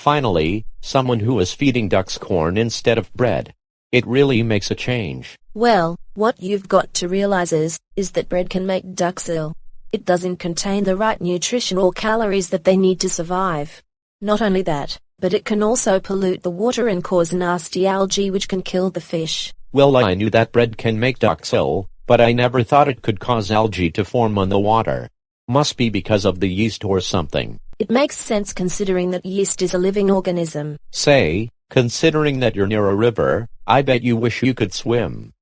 Finally, someone who is feeding ducks corn instead of bread. It really makes a change. Well, what you've got to realize is that bread can make ducks ill. It doesn't contain the right nutrition or calories that they need to survive. Not only that, but it can also pollute the water and cause nasty algae which can kill the fish. Well, I knew that bread can make ducks ill, but I never thought it could cause algae to form on the water. Must be because of the yeast or something. It makes sense considering that yeast is a living organism. Say, considering that you're near a river, I bet you wish you could swim.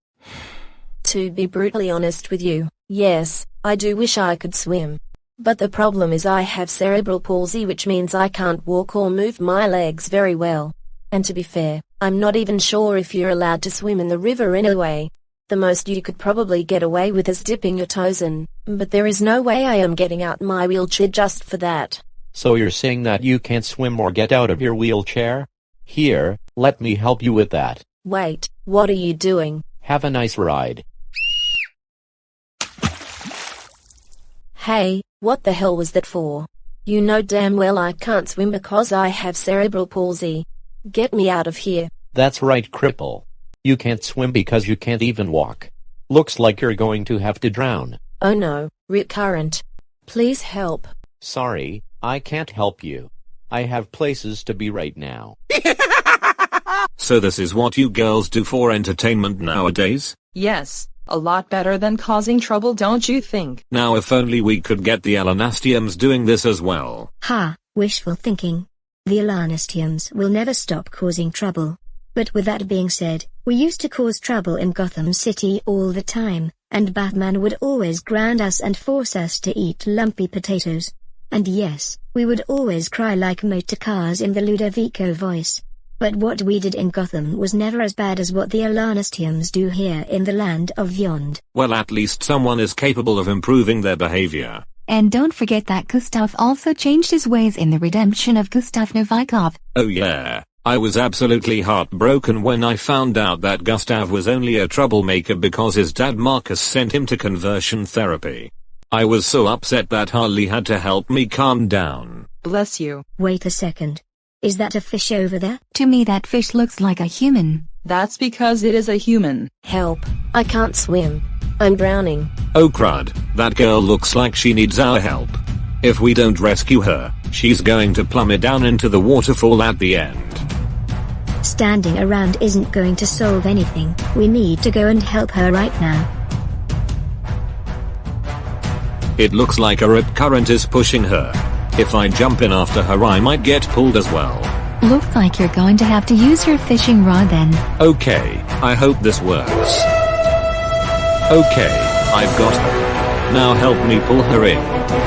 To be brutally honest with you, yes, I do wish I could swim. But the problem is I have cerebral palsy, which means I can't walk or move my legs very well. And to be fair, I'm not even sure if you're allowed to swim in the river anyway. The most you could probably get away with is dipping your toes in, but there is no way I am getting out my wheelchair just for that. So you're saying that you can't swim or get out of your wheelchair? Here, let me help you with that. Wait, what are you doing? Have a nice ride. Hey, what the hell was that for? You know damn well I can't swim because I have cerebral palsy. Get me out of here. That's right, cripple. You can't swim because you can't even walk. Looks like you're going to have to drown. Oh no, rip current. Please help. Sorry, I can't help you. I have places to be right now. So this is what you girls do for entertainment nowadays? Yes, a lot better than causing trouble, don't you think? Now if only we could get the Alanastiums doing this as well. Ha, wishful thinking. The Alanastiums will never stop causing trouble. But with that being said, we used to cause trouble in Gotham City all the time, and Batman would always ground us and force us to eat lumpy potatoes. And yes, we would always cry like motor cars in the Ludovico voice. But what we did in Gotham was never as bad as what the Alanastiums do here in the land of Vyond. Well, at least someone is capable of improving their behavior. And don't forget that Gustav also changed his ways in the redemption of Gustav Novikov. Oh yeah, I was absolutely heartbroken when I found out that Gustav was only a troublemaker because his dad Marcus sent him to conversion therapy. I was so upset that Harley had to help me calm down. Bless you. Wait a second. Is that a fish over there? To me that fish looks like a human. That's because it is a human. Help, I can't swim. I'm drowning. Oh crud, that girl looks like she needs our help. If we don't rescue her, she's going to plummet down into the waterfall at the end. Standing around isn't going to solve anything. We need to go and help her right now. It looks like a rip current is pushing her. If I jump in after her I might get pulled as well. Looks like you're going to have to use your fishing rod then. Okay, I hope this works. Okay, I've got her. Now help me pull her in.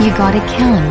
You got it, Callum.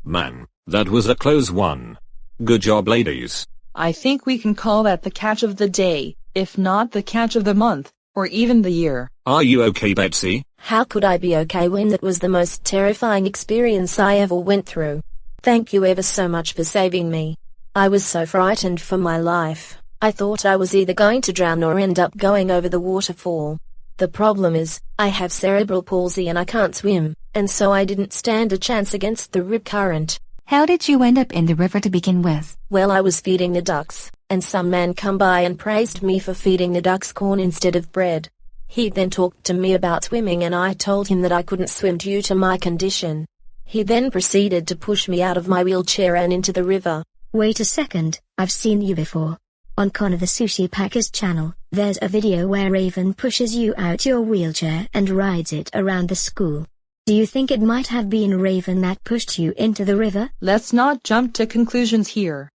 Man, that was a close one. Good job, ladies. I think we can call that the catch of the day, if not the catch of the month, or even the year. Are you okay, Betsy? How could I be okay when that was the most terrifying experience I ever went through? Thank you ever so much for saving me. I was so frightened for my life. I thought I was either going to drown or end up going over the waterfall. The problem is, I have cerebral palsy and I can't swim, and so I didn't stand a chance against the rip current. How did you end up in the river to begin with? Well, I was feeding the ducks, and some man come by and praised me for feeding the ducks corn instead of bread. He then talked to me about swimming and I told him that I couldn't swim due to my condition. He then proceeded to push me out of my wheelchair and into the river. Wait a second, I've seen you before. On Connor the Sushi Packer's channel, there's a video where Raven pushes you out your wheelchair and rides it around the school. Do you think it might have been Raven that pushed you into the river? Let's not jump to conclusions here.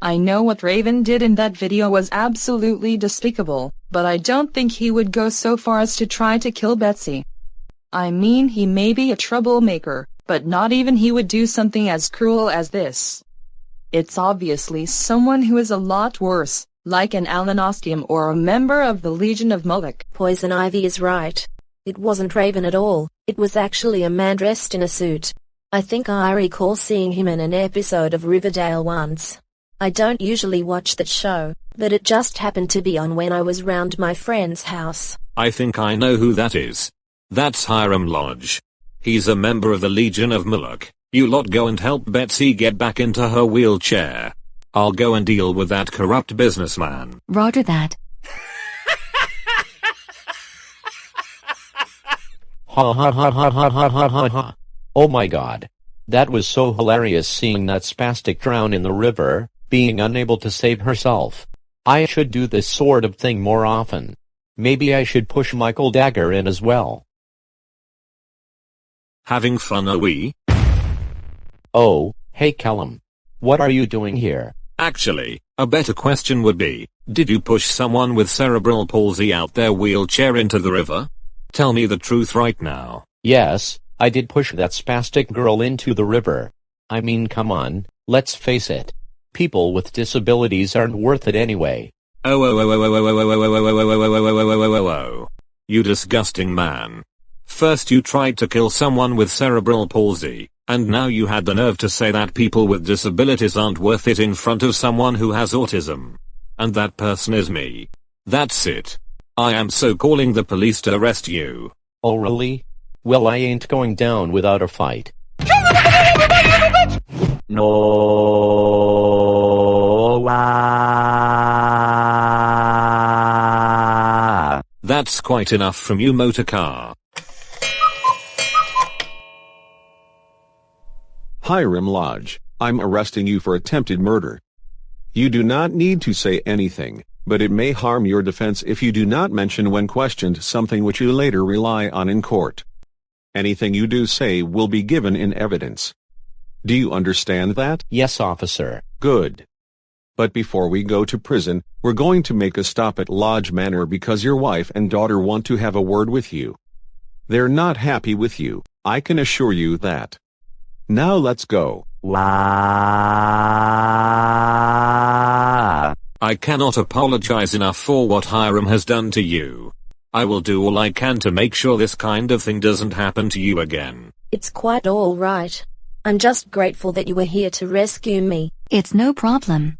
I know what Raven did in that video was absolutely despicable, but I don't think he would go so far as to try to kill Betsy. I mean, he may be a troublemaker, but not even he would do something as cruel as this. It's obviously someone who is a lot worse, like an Alanastium or a member of the Legion of Moloch. Poison Ivy is right. It wasn't Raven at all, it was actually a man dressed in a suit. I think I recall seeing him in an episode of Riverdale once. I don't usually watch that show, but it just happened to be on when I was round my friend's house. I think I know who that is. That's Hiram Lodge. He's a member of the Legion of Moloch. You lot go and help Betsy get back into her wheelchair. I'll go and deal with that corrupt businessman. Roger that. Ha ha ha ha ha ha ha ha ha. Oh my god. That was so hilarious seeing that spastic drown in the river, being unable to save herself. I should do this sort of thing more often. Maybe I should push Michael Dagger in as well. Having fun, are we? Oh, hey Callum. What are you doing here? Actually, a better question would be, did you push someone with cerebral palsy out their wheelchair into the river? Tell me the truth right now. Yes, I did push that spastic girl into the river. I mean, come on, let's face it. People with disabilities aren't worth it anyway. Oh. You disgusting man. First you tried to kill someone with cerebral palsy, and now you had the nerve to say that people with disabilities aren't worth it in front of someone who has autism. And that person is me. That's it. I am so calling the police to arrest you. Oh really? Well, I ain't going down without a fight. No. That's quite enough from you, motor car. Hiram Lodge, I'm arresting you for attempted murder. You do not need to say anything, but it may harm your defense if you do not mention when questioned something which you later rely on in court. Anything you do say will be given in evidence. Do you understand that? Yes, officer. Good. But before we go to prison, we're going to make a stop at Lodge Manor because your wife and daughter want to have a word with you. They're not happy with you, I can assure you that. Now let's go. I cannot apologize enough for what Hiram has done to you. I will do all I can to make sure this kind of thing doesn't happen to you again. It's quite all right. I'm just grateful that you were here to rescue me. It's no problem.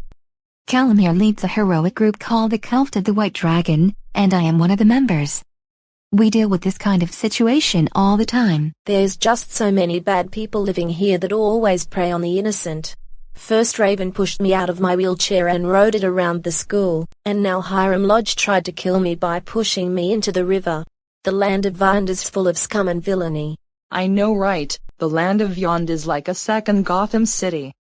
Callum here leads a heroic group called the Cult of the White Dragon, and I am one of the members. We deal with this kind of situation all the time. There's just so many bad people living here that always prey on the innocent. First Raven pushed me out of my wheelchair and rode it around the school, and now Hiram Lodge tried to kill me by pushing me into the river. The land of Vyond is full of scum and villainy. I know, right? The land of Vyond is like a second Gotham City.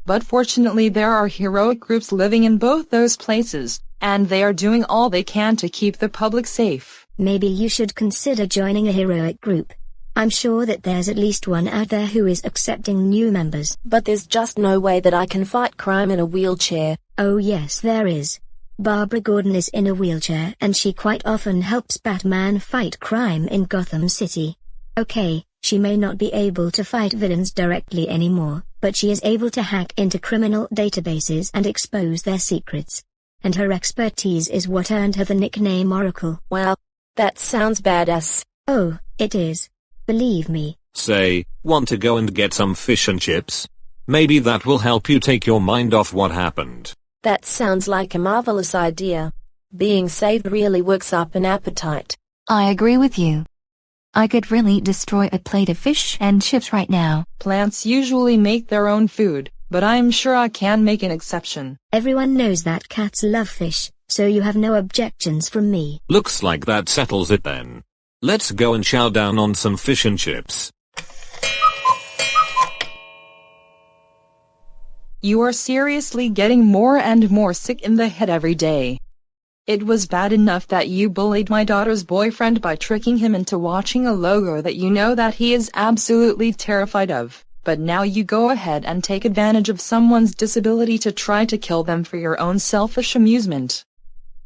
But fortunately there are heroic groups living in both those places, and they are doing all they can to keep the public safe. Maybe you should consider joining a heroic group. I'm sure that there's at least one out there who is accepting new members. But there's just no way that I can fight crime in a wheelchair. Oh yes, there is. Barbara Gordon is in a wheelchair and she quite often helps Batman fight crime in Gotham City. Okay, she may not be able to fight villains directly anymore, but she is able to hack into criminal databases and expose their secrets. And her expertise is what earned her the nickname Oracle. Wow, that sounds badass. Oh, it is. Believe me. Say, want to go and get some fish and chips? Maybe that will help you take your mind off what happened. That sounds like a marvelous idea. Being saved really works up an appetite. I agree with you. I could really destroy a plate of fish and chips right now. Plants usually make their own food, but I'm sure I can make an exception. Everyone knows that cats love fish, so you have no objections from me. Looks like that settles it then. Let's go and chow down on some fish and chips. You are seriously getting more and more sick in the head every day. It was bad enough that you bullied my daughter's boyfriend by tricking him into watching a logo that you know that he is absolutely terrified of, but now you go ahead and take advantage of someone's disability to try to kill them for your own selfish amusement.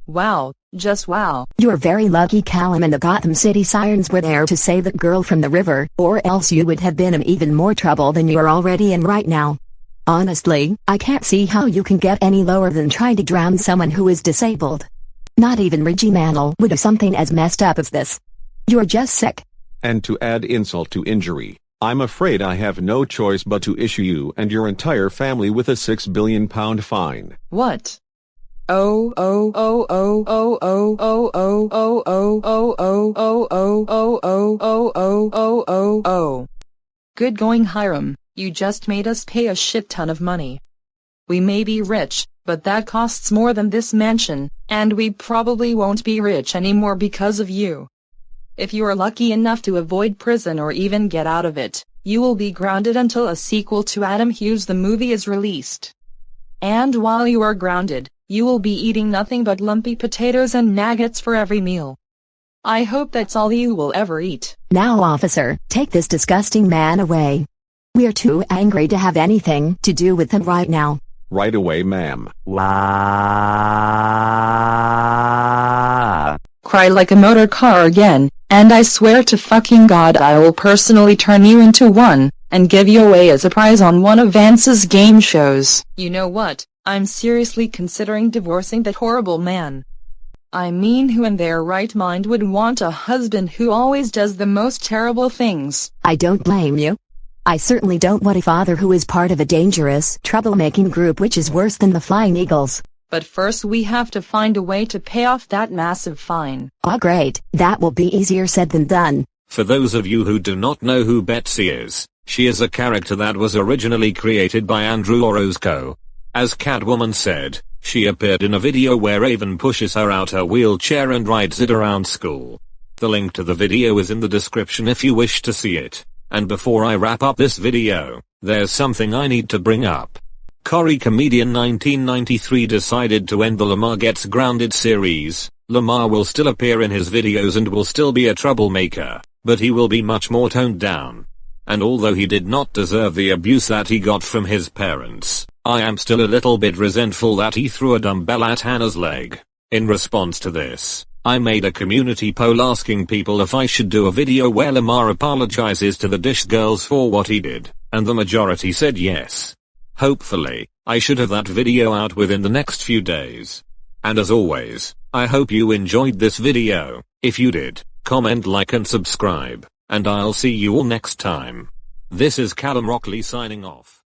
Wow, just wow. You're very lucky Callum and the Gotham City Sirens were there to save that girl from the river, or else you would have been in even more trouble than you're already in right now. Honestly, I can't see how you can get any lower than trying to drown someone who is disabled. Not even Reggie Mantle would do something as messed up as this. You're just sick. And to add insult to injury, I'm afraid I have no choice but to issue you and your entire family with a £6 billion fine. What? Oh. Good going, Hiram. You just made us pay a shit ton of money. We may be rich, but that costs more than this mansion, and we probably won't be rich anymore because of you. If you are lucky enough to avoid prison or even get out of it, you will be grounded until a sequel to Adam Hughes the movie is released. And while you are grounded, you will be eating nothing but lumpy potatoes and nuggets for every meal. I hope that's all you will ever eat. Now, officer, take this disgusting man away. We're too angry to have anything to do with him right now. Right away, ma'am. Cry like a motor car again, and I swear to fucking God I will personally turn you into one, and give you away as a prize on one of Vance's game shows. You know what? I'm seriously considering divorcing that horrible man. I mean, who in their right mind would want a husband who always does the most terrible things? I don't blame you. I certainly don't want a father who is part of a dangerous, troublemaking group which is worse than the Flying Eagles. But first we have to find a way to pay off that massive fine. Oh great, that will be easier said than done. For those of you who do not know who Betsy is, she is a character that was originally created by Andrew Orozco. As Catwoman said, she appeared in a video where Raven pushes her out her wheelchair and rides it around school. The link to the video is in the description if you wish to see it. And before I wrap up this video, there's something I need to bring up. Corey Comedian 1993 decided to end the Lamar Gets Grounded series. Lamar will still appear in his videos and will still be a troublemaker, but he will be much more toned down. And although he did not deserve the abuse that he got from his parents, I am still a little bit resentful that he threw a dumbbell at Hannah's leg. In response to this, I made a community poll asking people if I should do a video where Lamar apologizes to the Dish Girls for what he did, and the majority said yes. Hopefully, I should have that video out within the next few days. And as always, I hope you enjoyed this video. If you did, comment, like and subscribe, and I'll see you all next time. This is Callum Rockley signing off.